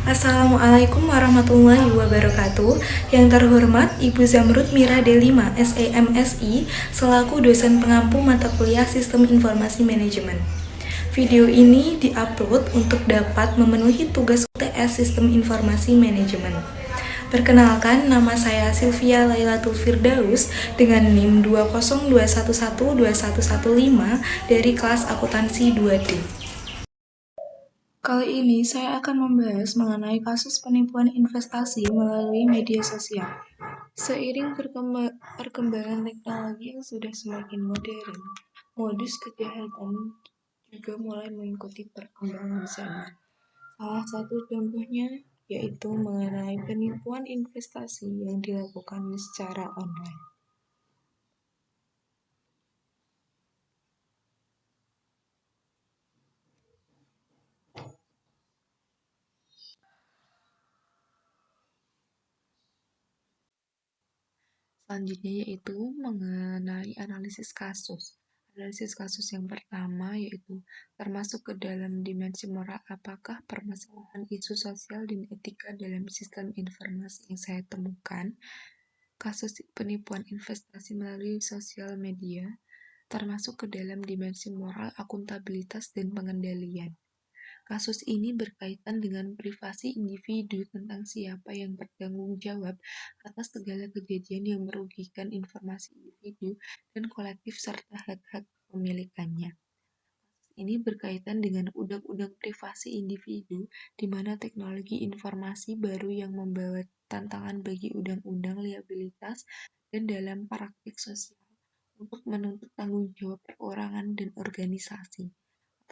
Assalamualaikum warahmatullahi wabarakatuh. Yang terhormat Ibu Zamrud Mira Delima, SEMSI, selaku dosen pengampu mata kuliah Sistem Informasi Manajemen. Video ini diupload untuk dapat memenuhi tugas UTS Sistem Informasi Manajemen. Perkenalkan, nama saya Sylvia Lailatul Firdaus dengan NIM 202112115 dari kelas akuntansi 2D. Kali ini saya akan membahas mengenai kasus penipuan investasi melalui media sosial. Seiring perkembangan teknologi yang sudah semakin modern, modus kejahatan juga mulai mengikuti perkembangan zaman. Salah satu contohnya yaitu mengenai penipuan investasi yang dilakukan secara online. Selanjutnya yaitu mengenai analisis kasus. Analisis kasus yang pertama yaitu termasuk ke dalam dimensi moral apakah permasalahan isu sosial dan etika dalam sistem informasi yang saya temukan. Kasus penipuan investasi melalui sosial media termasuk ke dalam dimensi moral, akuntabilitas, dan pengendalian. Kasus ini berkaitan dengan privasi individu tentang siapa yang bertanggung jawab atas segala kejadian yang merugikan informasi individu dan kolektif serta hak-hak pemilikannya. Kasus ini berkaitan dengan undang-undang privasi individu, di mana teknologi informasi baru yang membawa tantangan bagi undang-undang liabilitas dan dalam praktik sosial untuk menuntut tanggung jawab perorangan dan organisasi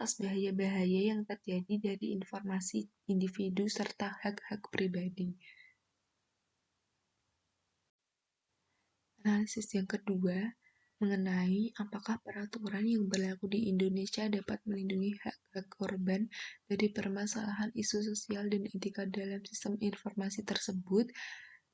atas bahaya-bahaya yang terjadi dari informasi individu serta hak-hak pribadi. Analisis yang kedua mengenai apakah peraturan yang berlaku di Indonesia dapat melindungi hak-hak korban dari permasalahan isu sosial dan etika dalam sistem informasi tersebut.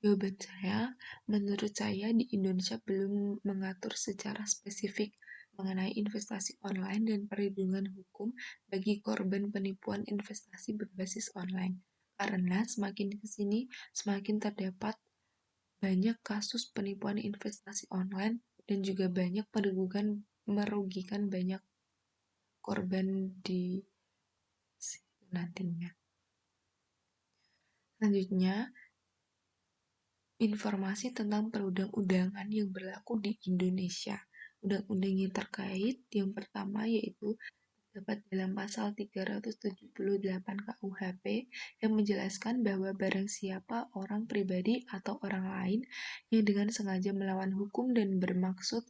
Jawaban saya, menurut saya di Indonesia belum mengatur secara spesifik mengenai investasi online dan perlindungan hukum bagi korban penipuan investasi berbasis online. Karena semakin ke sini, semakin terdapat banyak kasus penipuan investasi online dan juga banyak merugikan banyak korban di situ nantinya. Selanjutnya, informasi tentang perundang-undangan yang berlaku di Indonesia. Undang-undang yang terkait yang pertama yaitu terdapat dalam pasal 378 KUHP yang menjelaskan bahwa barang siapa orang pribadi atau orang lain yang dengan sengaja melawan hukum dan bermaksud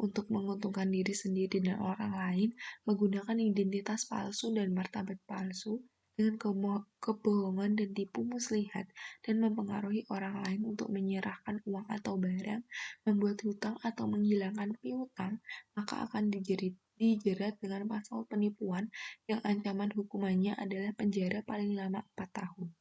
untuk menguntungkan diri sendiri dan orang lain menggunakan identitas palsu dan martabat palsu dengan kebohongan dan tipu muslihat dan mempengaruhi orang lain untuk menyerahkan uang atau barang, membuat hutang atau menghilangkan piutang, maka akan dijerat dengan pasal penipuan yang ancaman hukumannya adalah penjara paling lama 4 tahun.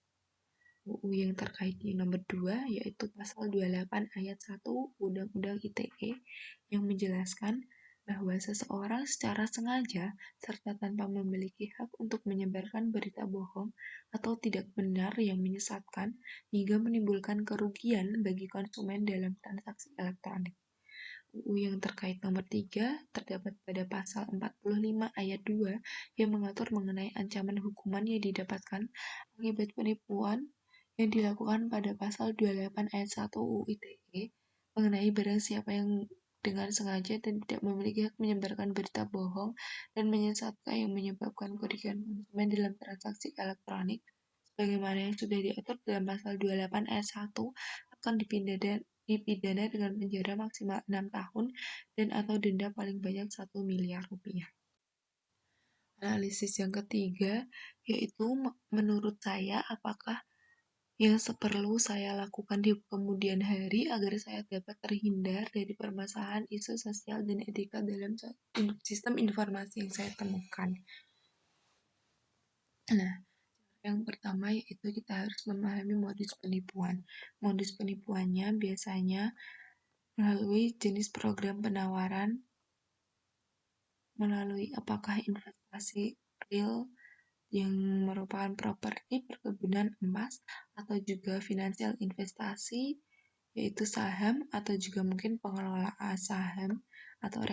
UU yang terkait yang nomor 2 yaitu pasal 28 ayat 1 Undang-Undang ITE yang menjelaskan bahwa seseorang secara sengaja serta tanpa memiliki hak untuk menyebarkan berita bohong atau tidak benar yang menyesatkan hingga menimbulkan kerugian bagi konsumen dalam transaksi elektronik. UU yang terkait nomor 3 terdapat pada pasal 45 ayat 2 yang mengatur mengenai ancaman hukuman yang didapatkan akibat penipuan yang dilakukan pada pasal 28 ayat 1 UU ITE mengenai barang siapa yang dengan sengaja dan tidak memiliki hak menyebarkan berita bohong dan menyesatkan yang menyebabkan kerugian konsumen dalam transaksi elektronik sebagaimana yang sudah diatur dalam pasal 28 ayat 1 akan dipidana dengan penjara maksimal 6 tahun dan atau denda paling banyak 1 miliar rupiah. Analisis yang ketiga yaitu menurut saya apakah yang perlu saya lakukan di kemudian hari agar saya dapat terhindar dari permasalahan isu sosial dan etika dalam sistem informasi yang saya temukan. Nah, yang pertama yaitu kita harus memahami modus penipuan. Modus penipuannya biasanya melalui jenis program penawaran, melalui apakah investasi real yang merupakan properti, perkebunan, penimbunan emas atau juga finansial investasi, yaitu saham atau juga mungkin pengelolaan saham atau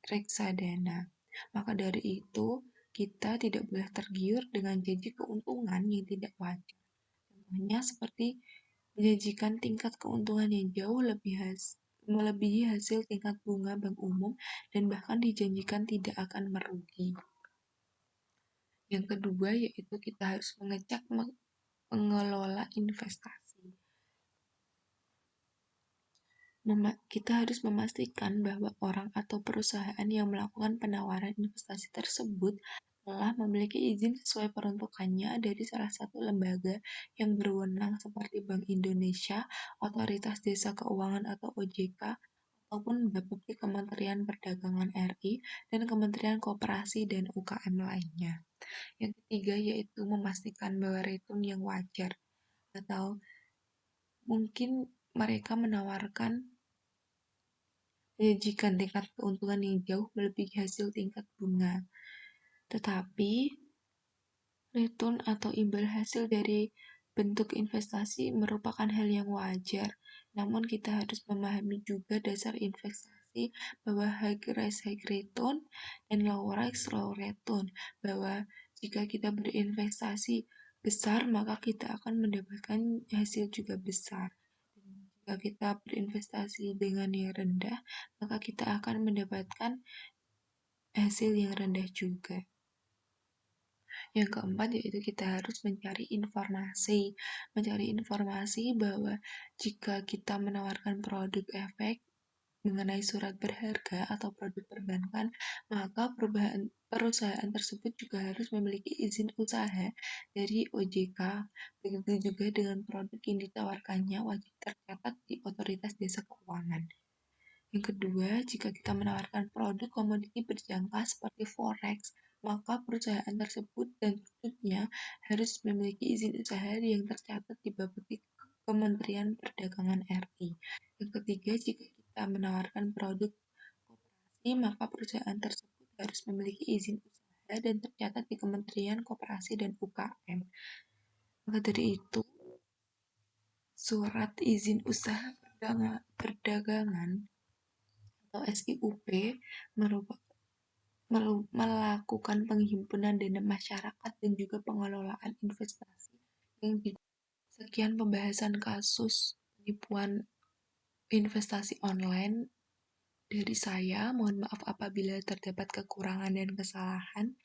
reksadana. Maka dari itu, kita tidak boleh tergiur dengan janji keuntungan yang tidak wajar. Contohnya seperti menjanjikan tingkat keuntungan yang jauh melebihi hasil tingkat bunga bank umum dan bahkan dijanjikan tidak akan merugi. Yang kedua yaitu kita harus mengecek mengelola investasi. Kita harus memastikan bahwa orang atau perusahaan yang melakukan penawaran investasi tersebut telah memiliki izin sesuai peruntukannya dari salah satu lembaga yang berwenang seperti Bank Indonesia, Otoritas Jasa Keuangan atau OJK, ataupun Bapepti Kementerian Perdagangan RI, dan Kementerian Koperasi dan UKM lainnya. Yang ketiga yaitu memastikan bahwa return yang wajar, atau mungkin mereka menjanjikan tingkat keuntungan yang jauh melebihi hasil tingkat bunga. Tetapi, return atau imbal hasil dari bentuk investasi merupakan hal yang wajar. Namun kita harus memahami juga dasar investasi bahwa high risk high return dan low risk low return. Bahwa jika kita berinvestasi besar, maka kita akan mendapatkan hasil juga besar. Jika kita berinvestasi dengan yang rendah, maka kita akan mendapatkan hasil yang rendah juga. Yang keempat yaitu kita harus mencari informasi bahwa jika kita menawarkan produk efek mengenai surat berharga atau produk perbankan, maka perusahaan tersebut juga harus memiliki izin usaha dari OJK. Begitu juga dengan produk yang ditawarkannya wajib tercatat di Otoritas Jasa Keuangan. Yang kedua, jika kita menawarkan produk komoditi berjangka seperti forex, maka perusahaan tersebut dan produknya harus memiliki izin usaha yang tercatat di Bapepti Kementerian Perdagangan RI. Yang ketiga, jika kita menawarkan produk koperasi, maka perusahaan tersebut harus memiliki izin usaha dan tercatat di Kementerian Koperasi dan UKM. Maka dari itu, surat izin usaha perdagangan atau SIUP melakukan penghimpunan dana masyarakat dan juga pengelolaan investasi yang sekian pembahasan kasus penipuan investasi online dari saya. Mohon maaf apabila terdapat kekurangan dan kesalahan.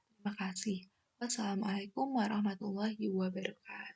Terima kasih. Wassalamualaikum warahmatullahi wabarakatuh.